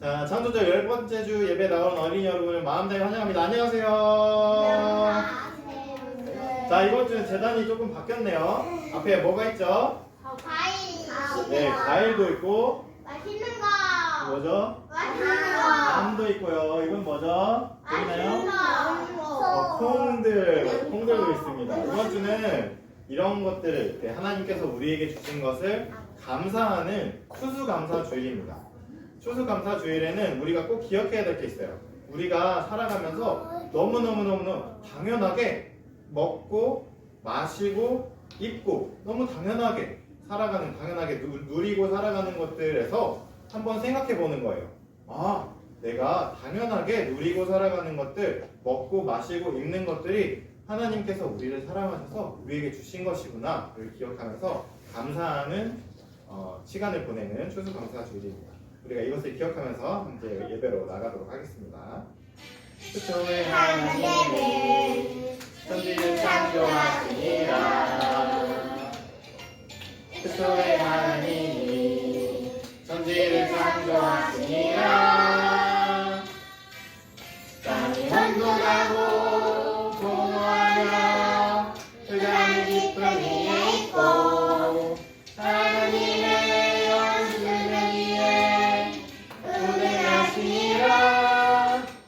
자, 창조절 10번째 주 예배 나온 어린이 여러분을 마음 다해 환영합니다. 안녕하세요. 자, 이번 주는 재단이 조금 바뀌었네요. 앞에 뭐가 있죠? 과일. 네, 과일도 있고 맛있는 거. 뭐죠? 맛있는 거. 밤도 있고요. 이건 뭐죠? 맛있는 보이나요? 거. 콩들도 있습니다. 이번 주는 이런 것들을 하나님께서 우리에게 주신 것을 감사하는 추수감사 주일입니다. 추수감사 주일에는 우리가 꼭 기억해야 될 게 있어요. 우리가 살아가면서 너무너무 당연하게 먹고 마시고 입고 너무 당연하게 살아가는, 당연하게 누리고 살아가는 것들에서 한번 생각해 보는 거예요. 아, 내가 당연하게 누리고 살아가는 것들, 먹고 마시고 입는 것들이 하나님께서 우리를 사랑하셔서 우리에게 주신 것이구나를 기억하면서 감사하는 시간을 보내는 추수감사 주일입니다. 우리가 이것을 기억하면서 이제 예배로 나가도록 하겠습니다. 그초의 하나님은 천지를 창조하시니라. 그초의 하나님이 천지를 창조하시니라. 땅이 혼돈하고 공허하여 흑암의 깊은 위에 있고 하나님의 원수는 위에 우대하시니라.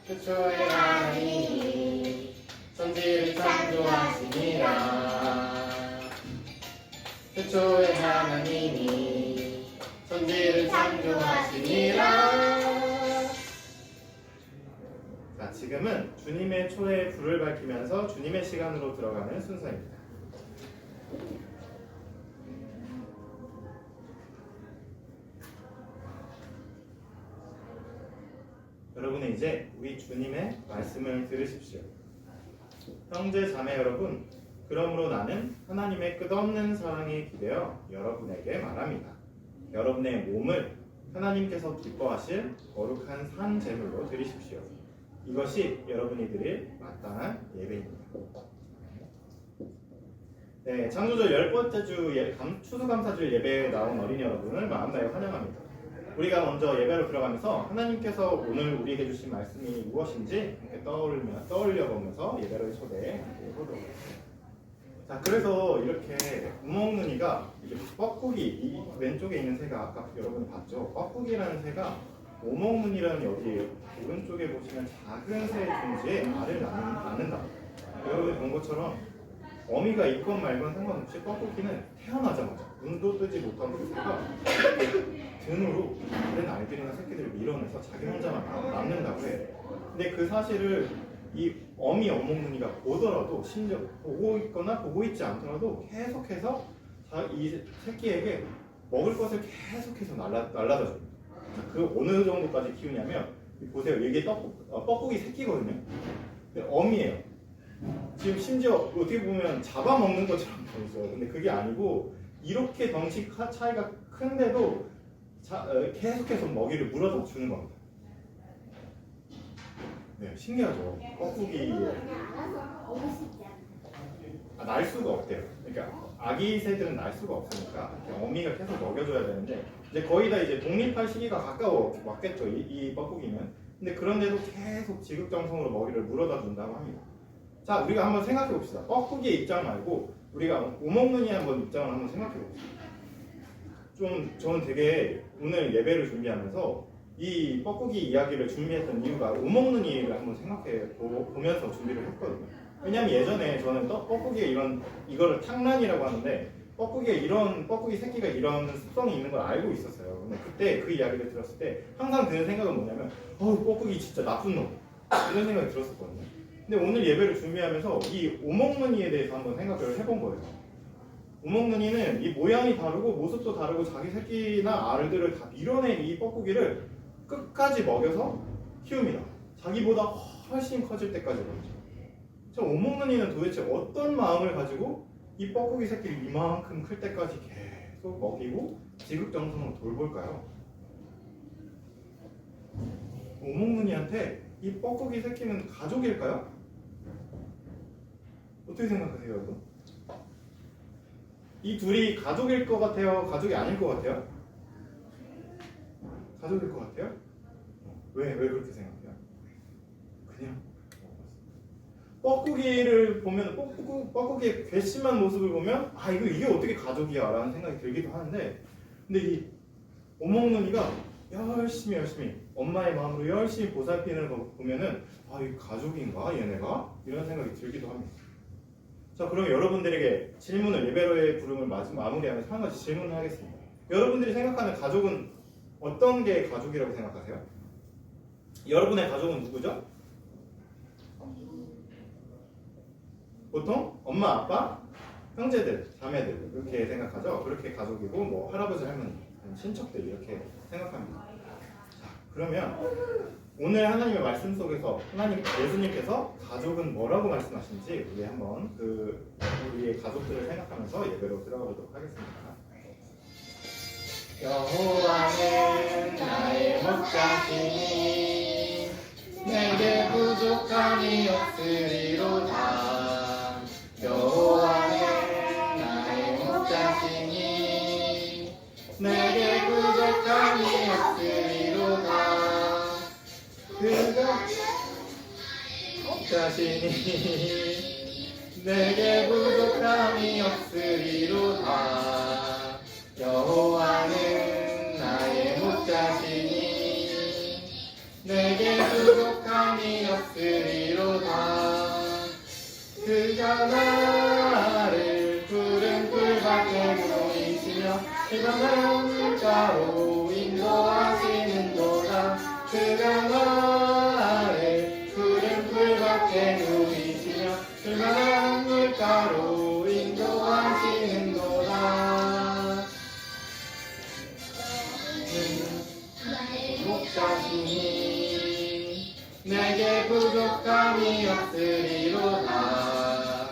그초의 하나님이 천지를 창조하시니라. 그초의 하나님이 천지를 창조하시니라. 자, 지금은 주님의 초에 불을 밝히면서 주님의 시간으로 들어가는 순서입니다. 여러분은 이제 우리 주님의 말씀을 들으십시오. 형제 자매 여러분, 그러므로 나는 하나님의 끝없는 사랑에 기대어 여러분에게 말합니다. 여러분의 몸을 하나님께서 기뻐하실 거룩한 산 제물로 드리십시오. 이것이 여러분이 드릴 마땅한 예배입니다. 네, 창조절 10번째 주 추수감사주일 예배에 나온 어린이 여러분을 마음 다해 환영합니다. 우리가 먼저 예배로 들어가면서 하나님께서 오늘 우리에게 주신 말씀이 무엇인지 이렇게 떠올려보면서 예배를 초대해보도록 하겠습니다. 자, 그래서 이렇게 우먹눈이가 뻐꾸기, 이 왼쪽에 있는 새가 아까 여러분이 봤죠? 뻐꾸기라는 새가 오먹눈이라는 여기 오른쪽에 보시면 작은 새 존재에 알을 낳는다. 여러분이 본 것처럼 어미가 있건 말건 상관없이 뻐꾸기는 태어나자마자 눈도 뜨지 못한 그 새가 등으로 다른 알들이나 새끼들을 밀어내서 자기 혼자만 낳는다고 해요. 근데 그 사실을 이 어미 어묵무늬가 보더라도, 심지어 보고 있거나 보고 있지 않더라도 계속해서 이 새끼에게 먹을 것을 계속해서 날라다 줍니다. 그 어느 정도까지 키우냐면, 보세요. 이게 뻐꾸기 새끼거든요. 근데 어미예요. 지금 심지어 어떻게 보면 잡아먹는 것처럼 보이죠. 근데 그게 아니고 이렇게 덩치 차이가 큰데도 계속해서 먹이를 물어다 주는 겁니다. 네, 신기하죠. 뻐꾸기 날 수가 없대요. 그러니까 아기 새들은 날 수가 없으니까 어미가 계속 먹여줘야 되는데 이제 거의 다 이제 독립할 시기가 가까워 왔겠죠. 이 뻐꾸기는. 근데 그런데도 계속 지극정성으로 먹이를 물어다 준다고 합니다. 자, 우리가 한번 생각해 봅시다. 뻐꾸기의 입장 말고 우리가 오먹눈이 한번 입장을 한번 생각해 봅시다. 저는 되게 오늘 예배를 준비하면서 이 뻐꾸기 이야기를 준비했던 이유가 오먹눈이를 한번 생각해 보면서 준비를 했거든요. 왜냐면 예전에 저는 뻐꾸기의 이거를 탕란이라고 하는데 뻐꾸기 새끼가 이런 습성이 있는 걸 알고 있었어요. 근데 그때 그 이야기를 들었을 때 항상 드는 생각은 뭐냐면 뻐꾸기 진짜 나쁜 놈, 이런 생각이 들었었거든요. 근데 오늘 예배를 준비하면서 이 오먹눈이에 대해서 한번 생각을 해본 거예요. 오먹눈이는 이 모양이 다르고 모습도 다르고 자기 새끼나 알들을 다 밀어낸 이 뻐꾸기를 끝까지 먹여서 키웁니다. 자기보다 훨씬 커질 때까지 먹죠. 저 오먹눈이는 도대체 어떤 마음을 가지고 이 뻐꾸기 새끼를 이만큼 클 때까지 계속 먹이고 지극정성으로 돌볼까요? 오먹눈이한테 이 뻐꾸기 새끼는 가족일까요? 어떻게 생각하세요, 여러분? 이 둘이 가족일 것 같아요? 가족이 아닐 것 같아요? 가족일 것 같아요? 왜 그렇게 생각해요? 그냥 뻐꾸기를 보면 뻐꾸기의 괘씸한 모습을 보면 아 이게 어떻게 가족이야 라는 생각이 들기도 하는데 근데 이 오목눈이가 열심히 엄마의 마음으로 열심히 보살피는 거 보면은 아 이게 가족인가 얘네가? 이런 생각이 들기도 합니다. 자 그럼 여러분들에게 질문을 예배로의 부름을 마무리하면서 한 가지 질문을 하겠습니다. 여러분들이 생각하는 가족은 어떤 게 가족이라고 생각하세요? 여러분의 가족은 누구죠? 보통 엄마, 아빠, 형제들, 자매들 이렇게 생각하죠. 그렇게 가족이고 뭐 할아버지, 할머니, 친척들 이렇게 생각합니다. 자, 그러면 오늘 하나님의 말씀 속에서 예수님께서 가족은 뭐라고 말씀하신지 우리 한번 우리의 가족들을 생각하면서 예배로 들어가 보도록 하겠습니다. 여호와는 나의 목자시니 내게 부족함이 없으리로다. 여호와는 나의 목자시니 내게 부족함이 없으리로다. 그가 목자시니 내게 부족함이 없으리로다. 여호와는 나의 목자시니 내게 부족함이 없으리로다. 그가 나를 푸른 풀밭에 누이시며 시원한 물가로 인도하시는도다. 그가 나를 푸른 풀밭에 누이시며 시원한 물가로 인도하시는도다. 나의 목자시니 내게 부족함이 없으리로다.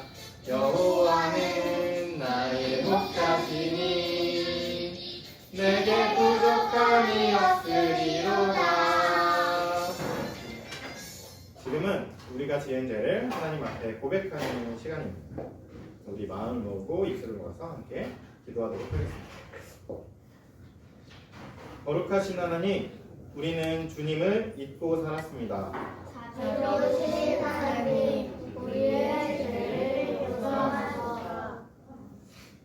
여호와는 나의 목자시니 내게 부족함이 없으리로다. 지금은 우리가 지은 죄를 하나님 앞에 고백하는 시간입니다. 우리 마음을 모으고 입술을 모아서 함께 기도하도록 하겠습니다. 거룩하신 하나님, 우리는 주님을 잊고 살았습니다. 자비로우신 하나님, 우리의 죄를 용서하소서.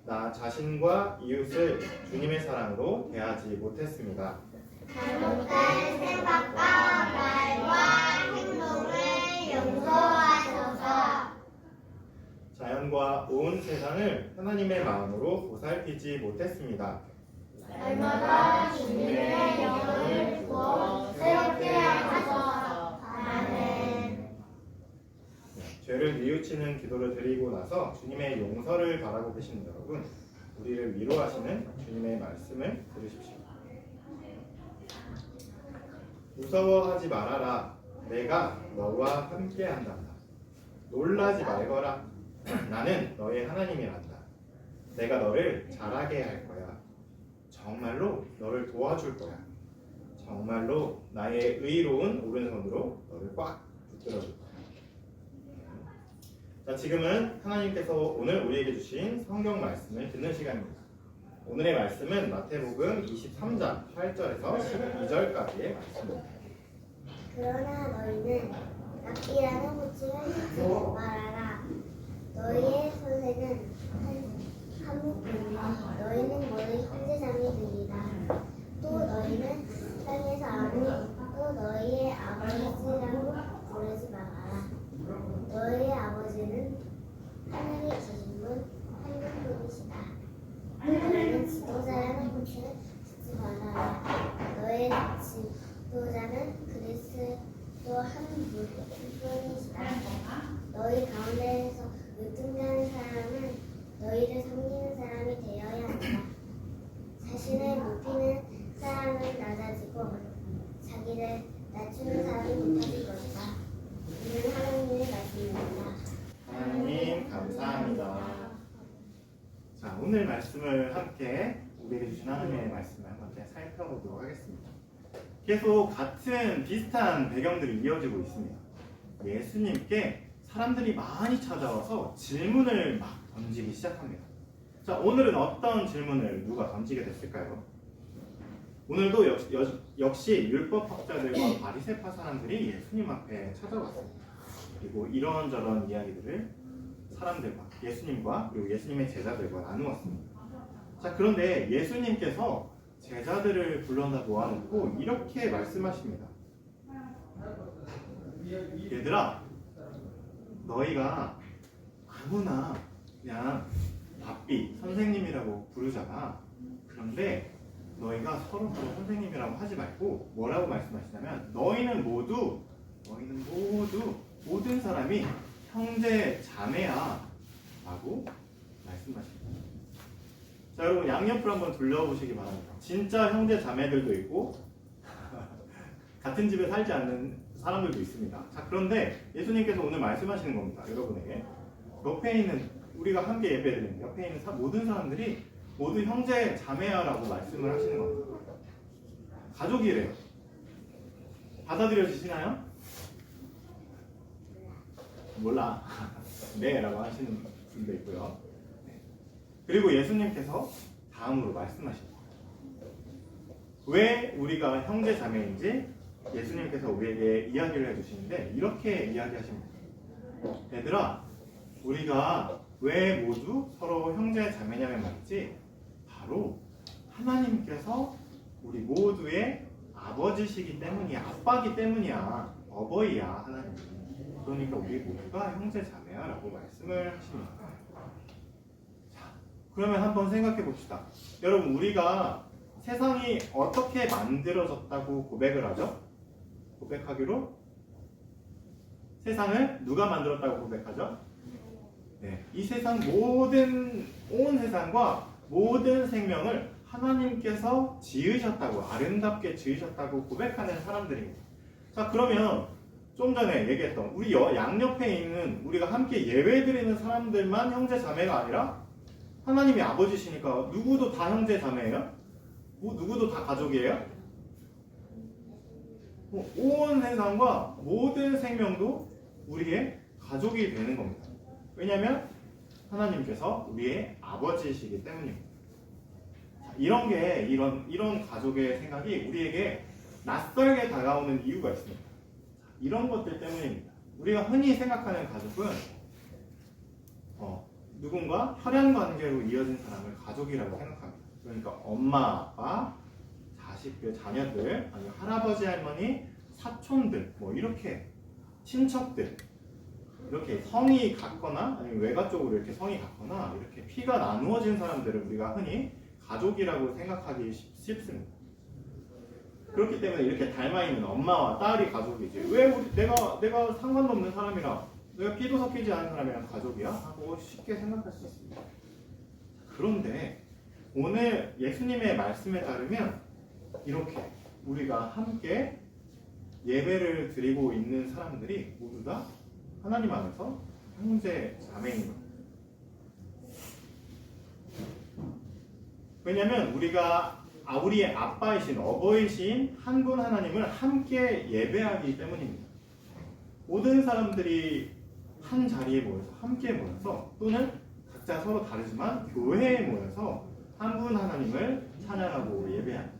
나 자신과 이웃을 주님의 사랑으로 대하지 못했습니다. 잘못된 생각과 말과 행동을 용서하소서. 자연과 온 세상을 하나님의 마음으로 보살피지 못했습니다. 날마다 주님의 영혼을 부어 새롭게 하소서. 아멘. 죄를 뉘우치는 기도를 드리고 나서 주님의 용서를 바라고 계시는 여러분, 우리를 위로하시는 주님의 말씀을 들으십시오. 무서워하지 말아라. 내가 너와 함께한다. 놀라지 말거라. 나는 너의 하나님이란다. 내가 너를 잘하게 할 거야. 정말로 너를 도와줄 거야. 정말로 나의 의로운 오른손으로 너를 꽉 붙들어줄 거야. 자, 지금은 하나님께서 오늘 우리에게 주신 성경 말씀을 듣는 시간입니다. 오늘의 말씀은 마태복음 23장 8절에서 12절까지의 말씀입니다. 그러나 너희는 납기라는 호칭을 하지 말아라. 너희의 선생은 한무뿐이니 너희는 모두 형제자매 되리라. 또 너희는 땅에서 아무 또 너희의 아버지라고 부르지 말아라. 너희의 아버지는 하늘에 계신 분 한 분뿐이시다. 너희는 지도자라는 호칭을 듣지 말아라. 너희의 지도자는 그리스도 한 분뿐이시다. 너희 가운데에서 으뜸가는 사람은 너희를 섬기는 사람이 되어야 한다. 자신을 높이는 사람은 낮아지고 자기를 낮추는 사람이 높아질 것이다. 이는 하나님의 말씀입니다. 하나님 감사합니다. 자, 오늘 말씀을 함께 우리에게 주신 하나님의 말씀을 함께 살펴보도록 하겠습니다. 계속 같은 비슷한 배경들이 이어지고 있습니다. 예수님께 사람들이 많이 찾아와서 질문을 막 던지기 시작합니다. 자, 오늘은 어떤 질문을 누가 던지게 됐을까요? 오늘도 역시 율법학자들과 바리새파 사람들이 예수님 앞에 찾아왔습니다. 그리고 이런저런 이야기들을 사람들과 예수님과 그리고 예수님의 제자들과 나누었습니다. 자, 그런데 예수님께서 제자들을 불러다 모아놓고 이렇게 말씀하십니다. 얘들아, 너희가 아무나 그냥 rabbi 선생님이라고 부르잖아. 그런데 너희가 서로 선생님이라고 하지 말고 뭐라고 말씀하시냐면 너희는 모두 모든 사람이 형제 자매야 라고 말씀하십니다. 자, 여러분 양옆을 한번 둘러보시기 바랍니다. 진짜 형제 자매들도 있고 같은 집에 살지 않는 사람들도 있습니다. 자, 그런데 예수님께서 오늘 말씀하시는 겁니다. 여러분에게 옆에 있는 우리가 함께 예배드리는 옆에 있는 모든 사람들이 모두 형제 자매야라고 말씀을 하시는 겁니다. 가족이래요. 받아들여지시나요? 몰라. 네 라고 하시는 분도 있고요. 네. 그리고 예수님께서 다음으로 말씀하십니다. 왜 우리가 형제 자매인지 예수님께서 우리에게 이야기를 해주시는데 이렇게 이야기하십니다. 얘들아, 우리가 왜 모두 서로 형제 자매냐면 말이지 바로 하나님께서 우리 모두의 아버지시기 때문이야. 아빠기 때문이야. 어버이야 하나님. 그러니까 우리 모두가 형제 자매야 라고 말씀을 하십니다. 자, 그러면 한번 생각해 봅시다. 여러분, 우리가 세상이 어떻게 만들어졌다고 고백을 하죠? 고백하기로 세상을 누가 만들었다고 고백하죠? 네, 이 세상 온 세상과 모든 생명을 하나님께서 지으셨다고, 아름답게 지으셨다고 고백하는 사람들입니다. 자, 그러면 좀 전에 얘기했던 우리 양옆에 있는 우리가 함께 예배드리는 사람들만 형제 자매가 아니라 하나님이 아버지시니까 누구도 다 형제 자매예요? 누구도 다 가족이에요? 온 세상과 모든 생명도 우리의 가족이 되는 겁니다. 왜냐하면 하나님께서 우리의 아버지이시기 때문입니다. 이런 가족의 생각이 우리에게 낯설게 다가오는 이유가 있습니다. 이런 것들 때문입니다. 우리가 흔히 생각하는 가족은 누군가 혈연 관계로 이어진 사람을 가족이라고 생각합니다. 그러니까 엄마, 아빠, 자식들, 자녀들, 아니면 할아버지, 할머니, 사촌들, 뭐 이렇게 친척들, 이렇게 성이 같거나 아니면 외가 쪽으로 이렇게 성이 같거나 이렇게 피가 나누어진 사람들을 우리가 흔히 가족이라고 생각하기 쉽습니다. 그렇기 때문에 이렇게 닮아있는 엄마와 딸이 가족이지 왜 내가 상관도 없는 사람이랑 내가 피도 섞이지 않은 사람이랑 가족이야? 하고 쉽게 생각할 수 있습니다. 그런데 오늘 예수님의 말씀에 따르면 이렇게 우리가 함께 예배를 드리고 있는 사람들이 모두 다 하나님 안에서 형제 자매인 겁니다. 왜냐하면 우리의 아빠이신 어버이신 한 분 하나님을 함께 예배하기 때문입니다. 모든 사람들이 한 자리에 모여서 함께 모여서 또는 각자 서로 다르지만 교회에 모여서 한 분 하나님을 찬양하고 예배합니다.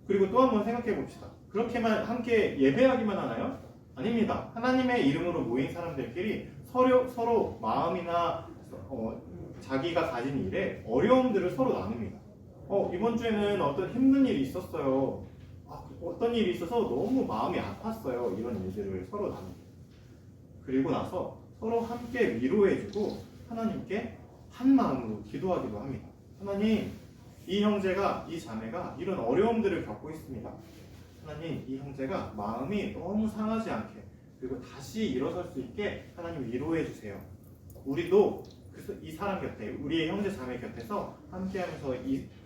그리고 또 한번 생각해 봅시다. 그렇게만 함께 예배하기만 하나요? 아닙니다. 하나님의 이름으로 모인 사람들끼리 서로 마음이나 자기가 가진 일에 어려움들을 서로 나눕니다. 이번 주에는 어떤 힘든 일이 있었어요. 어떤 일이 있어서 너무 마음이 아팠어요. 이런 일들을 서로 나눕니다. 그리고 나서 서로 함께 위로해주고 하나님께 한 마음으로 기도하기도 합니다. 하나님, 이 형제가, 이 자매가 이런 어려움들을 겪고 있습니다. 하나님, 이 형제가 마음이 너무 상하지 않게 그리고 다시 일어설 수 있게 하나님 위로해 주세요. 우리도 이 사람 곁에, 우리의 형제 자매 곁에서 함께하면서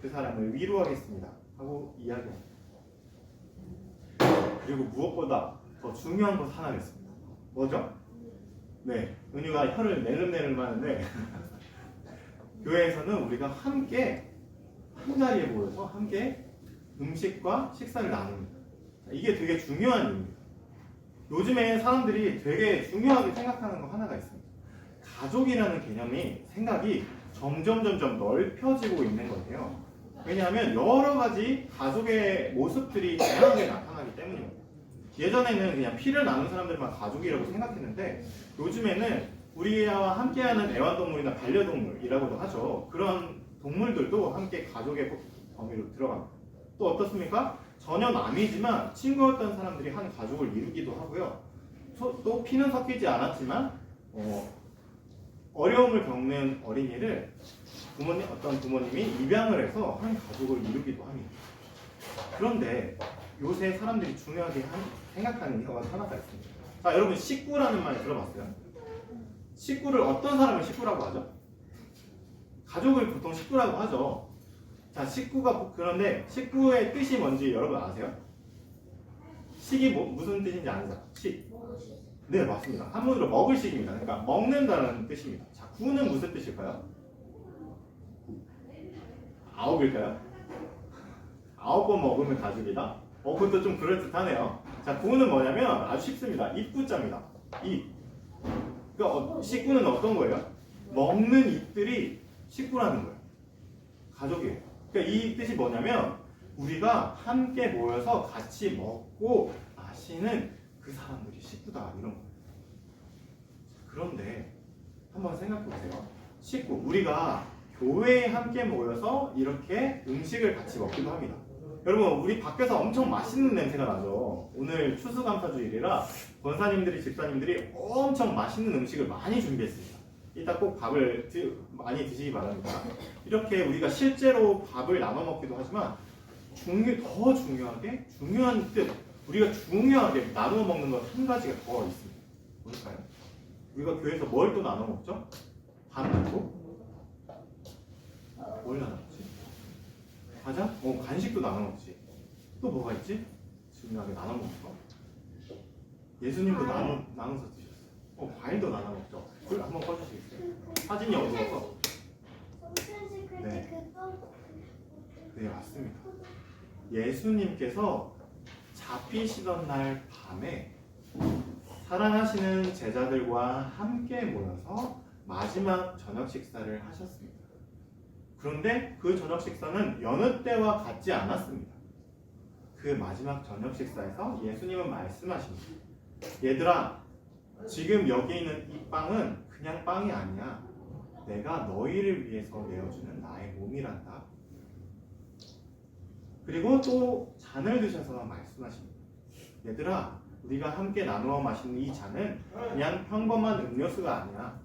그 사람을 위로하겠습니다 하고 이야기합니다. 그리고 무엇보다 더 중요한 것 하나가 있습니다. 뭐죠? 네, 은유가 혀를 내름내름 하는데 교회에서는 우리가 함께 한 자리에 모여서 함께 음식과 식사를 나눕니다. 이게 되게 중요한 일입니다. 요즘에 사람들이 되게 중요하게 생각하는 거 하나가 있습니다. 가족이라는 생각이 점점 넓혀지고 있는 거예요. 왜냐하면 여러 가지 가족의 모습들이 다양하게 나타나기 때문입니다. 예전에는 그냥 피를 나눈 사람들만 가족이라고 생각했는데 요즘에는 우리와 함께하는 애완동물이나 반려동물이라고도 하죠. 그런 동물들도 함께 가족의 범위로 들어갑니다. 또 어떻습니까? 전혀 남이지만 친구였던 사람들이 한 가족을 이루기도 하고요. 또 피는 섞이지 않았지만 어려움을 겪는 어린이를 어떤 부모님이 입양을 해서 한 가족을 이루기도 합니다. 그런데 요새 사람들이 중요하게 생각하는 이유가 하나가 있습니다. 자, 여러분 식구라는 말 들어봤어요? 식구를 어떤 사람을 식구라고 하죠? 가족을 보통 식구라고 하죠. 자, 식구가 그런데 식구의 뜻이 뭔지 여러분 아세요? 식이 무슨 뜻인지 아시죠? 식. 네, 맞습니다. 한문으로 먹을 식입니다. 그러니까 먹는다는 뜻입니다. 자, 구는 무슨 뜻일까요? 9일까요? 9번 먹으면 가족이다? 그것도 좀 그럴듯하네요. 자, 구는 뭐냐면 아주 쉽습니다. 입구자입니다. 입. 그러니까 식구는 어떤 거예요? 먹는 입들이 식구라는 거예요. 가족이에요. 그러니까 이 뜻이 뭐냐면 우리가 함께 모여서 같이 먹고 마시는 그 사람들이 식구다 이런 거예요. 그런데 한번 생각해 보세요. 식구, 우리가 교회에 함께 모여서 이렇게 음식을 같이 먹기도 합니다. 여러분, 우리 밖에서 엄청 맛있는 냄새가 나죠. 오늘 추수감사주일이라 권사님들이, 집사님들이 엄청 맛있는 음식을 많이 준비했습니다. 이따 꼭 밥을 많이 드시기 바랍니다. 이렇게 우리가 실제로 밥을 나눠 먹기도 하지만 더 중요한 뜻, 우리가 중요하게 나누어 먹는 것 한 가지가 더 있습니다. 뭘까요? 우리가 교회에서 뭘 또 나눠 먹죠? 밥 말고 뭘 나눠 먹지? 과자? 간식도 나눠 먹지. 또 뭐가 있지? 중요하게 나눠 먹는 거. 예수님도 나눠서 드셨어요. 과일도 나눠 먹죠. 그걸 한번 꺼주시겠어요? 사진이 어두워서. 네, 맞습니다. 예수님께서 잡히시던 날 밤에 사랑하시는 제자들과 함께 모여서 마지막 저녁 식사를 하셨습니다. 그런데 그 저녁 식사는 여느 때와 같지 않았습니다. 그 마지막 저녁 식사에서 예수님은 말씀하십니다. 얘들아, 지금 여기 있는 이 빵은 그냥 빵이 아니야. 내가 너희를 위해서 내어주는 나의 몸이란다. 그리고 또 잔을 드셔서 말씀하십니다. 얘들아, 우리가 함께 나누어 마시는 이 잔은 그냥 평범한 음료수가 아니야.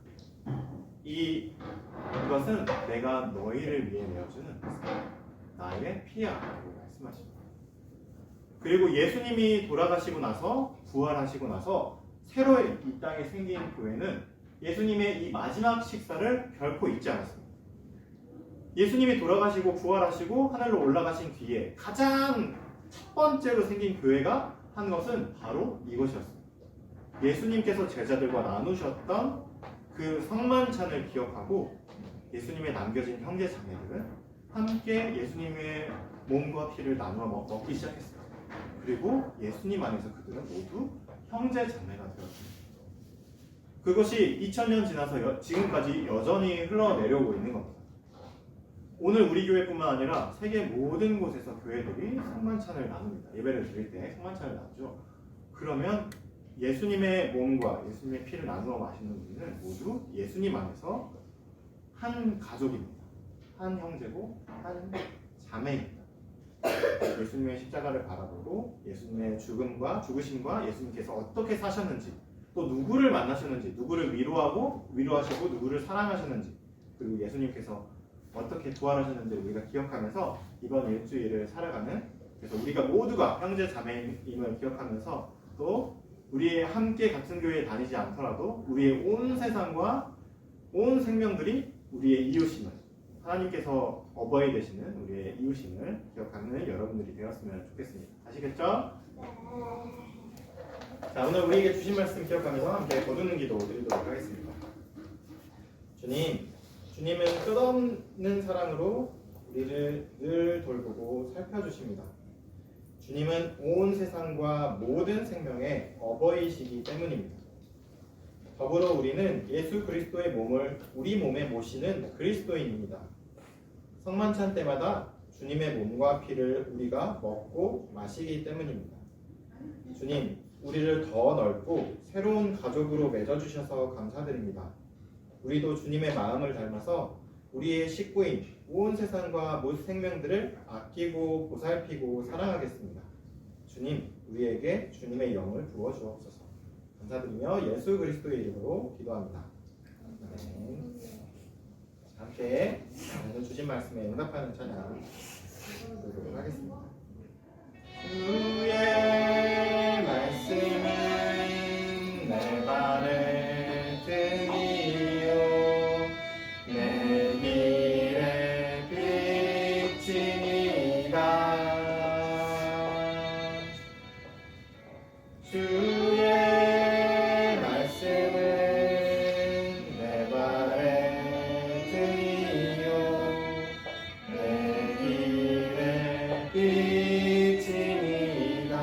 이것은 내가 너희를 위해 내어주는 나의 피야 라고 말씀하십니다. 그리고 예수님이 돌아가시고 나서 부활하시고 나서 새로 이 땅에 생긴 교회는 예수님의 이 마지막 식사를 결코 잊지 않았습니다. 예수님이 돌아가시고 부활하시고 하늘로 올라가신 뒤에 가장 첫 번째로 생긴 교회가 한 것은 바로 이것이었습니다. 예수님께서 제자들과 나누셨던 그 성만찬을 기억하고 예수님의 남겨진 형제 자매들은 함께 예수님의 몸과 피를 나누어 먹기 시작했습니다. 그리고 예수님 안에서 그들은 모두 형제 자매가 되었습니다. 그것이 2000년 지나서 지금까지 여전히 흘러내려오고 있는 겁니다. 오늘 우리 교회뿐만 아니라 세계 모든 곳에서 교회들이 성만찬을 나눕니다. 예배를 드릴 때 성만찬을 나누죠. 그러면 예수님의 몸과 예수님의 피를 나누어 마시는 우리는 모두 예수님 안에서 한 가족입니다. 한 형제고 한 자매입니다. 예수님의 십자가를 바라보고 예수님의 죽으심과 예수님께서 어떻게 사셨는지, 또 누구를 만나셨는지, 누구를 위로하시고 누구를 사랑하셨는지, 그리고 예수님께서 어떻게 부활하셨는지 우리가 기억하면서 이번 일주일을 살아가는, 그래서 우리가 모두가 형제 자매임을 기억하면서 또 우리의 함께 같은 교회에 다니지 않더라도 우리의 온 세상과 온 생명들이 우리의 이웃임을, 하나님께서 어버이 되시는 우리의 이웃임을 기억하는 여러분들이 되었으면 좋겠습니다. 아시겠죠? 자, 오늘 우리에게 주신 말씀 기억하면서 함께 거두는 기도 드리도록 하겠습니다. 주님은 끝없는 사랑으로 우리를 늘 돌보고 살펴주십니다. 주님은 온 세상과 모든 생명의 어버이시기 때문입니다. 더불어 우리는 예수 그리스도의 몸을 우리 몸에 모시는 그리스도인입니다. 성만찬 때마다 주님의 몸과 피를 우리가 먹고 마시기 때문입니다. 주님, 우리를 더 넓고 새로운 가족으로 맺어주셔서 감사드립니다. 우리도 주님의 마음을 닮아서 우리의 식구인 온 세상과 모든 생명들을 아끼고 보살피고 사랑하겠습니다. 주님, 우리에게 주님의 영을 부어 주옵소서. 감사드리며 예수 그리스도의 이름으로 기도합니다. 아멘. 함께 오늘 주신 말씀에 응답하는 찬양 부르도록 하겠습니다. 주의 말씀은 내 발의 등이요 내 길의 빛이니라. 주의 말씀은 내 발의 등이요 내 길의 빛이니라.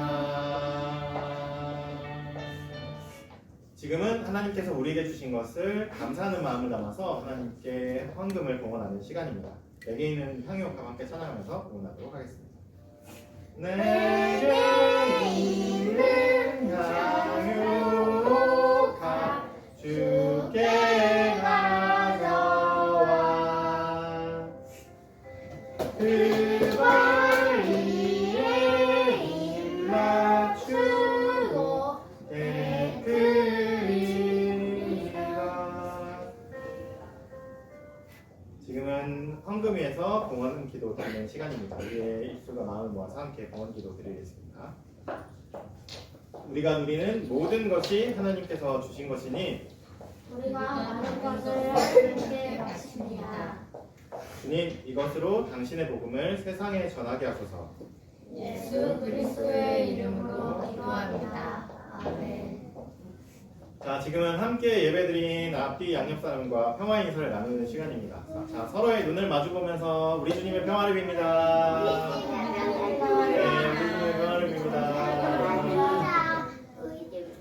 지금은 하나님께서 우리에게 주신 것을 감사하는 마음을 담아서 하나님께 헌금을 봉헌하는 시간입니다. 내게 있는 향유옥과 함께 찬양하면서 봉헌하도록 하겠습니다. 내게 있는 향유옥과 주께 가져와 그 권리에 입 맞추고 깨끗이라. 지금은 헌금위에서 봉헌 기도 드리는 시간입니다. 우리의 입술과 마음을 모아서 함께 봉헌 기도 드리겠습니다. 우리가 누리는 모든 것이 하나님께서 주신 것이니 우리가 많은 것을 하나님께 바칩니다. 주님, 이것으로 당신의 복음을 세상에 전하게 하소서. 예수 그리스도의 이름으로 기도합니다. 아멘. 자, 지금은 함께 예배드린 앞뒤 양옆사람과 평화의 인사를 나누는 시간입니다. 자, 서로의 눈을 마주보면서 우리 주님의 평화를 빕니다. 네, 우리 주님의 평화를 빕니다.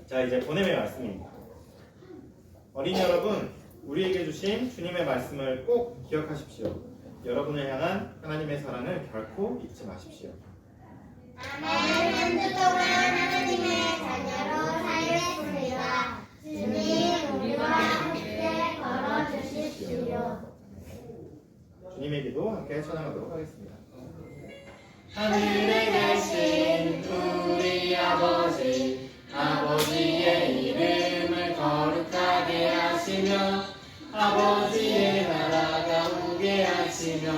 자, 이제 보냄의 말씀입니다. 어린이 여러분, 우리에게 주신 주님의 말씀을 꼭 기억하십시오. 여러분을 향한 하나님의 사랑을 결코 잊지 마십시오. 아멘. 한 주 동안 하나님의 자녀로 살겠습니다. 주님, 우리와 함께 걸어주십시오. 주님의 기도 함께 찬양하도록 하겠습니다. 하늘에 계신 우리 아버지, 아버지의 이름을 거룩하게 하시며 아버지의 나라가 오게 하시며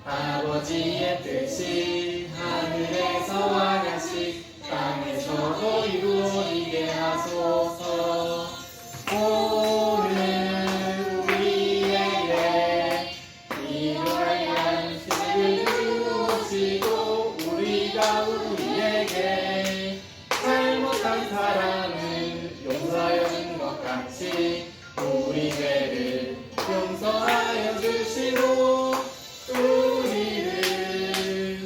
아버지의 뜻이 하늘에서와 같이 땅에서도 이루어지게 하소서. 오늘 우리에게 일용할 양식을 주시고 우리가 우리에게 잘못한 사람을 용서하여 준 것 같이 우리 죄를 용서하여 주시고 우리를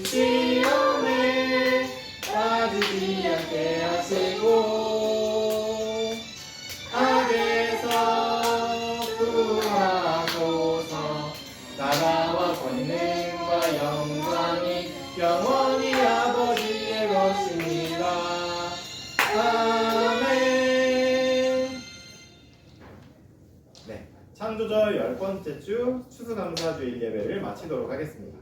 시험에 빠지지 않게 하시고 악에서 구하소서. 나라와 권능과 영광이 영원히 아버지의 것입니다. 아멘. 네, 창조절 10번째 주 추수감사주일 예배를 마치도록 하겠습니다.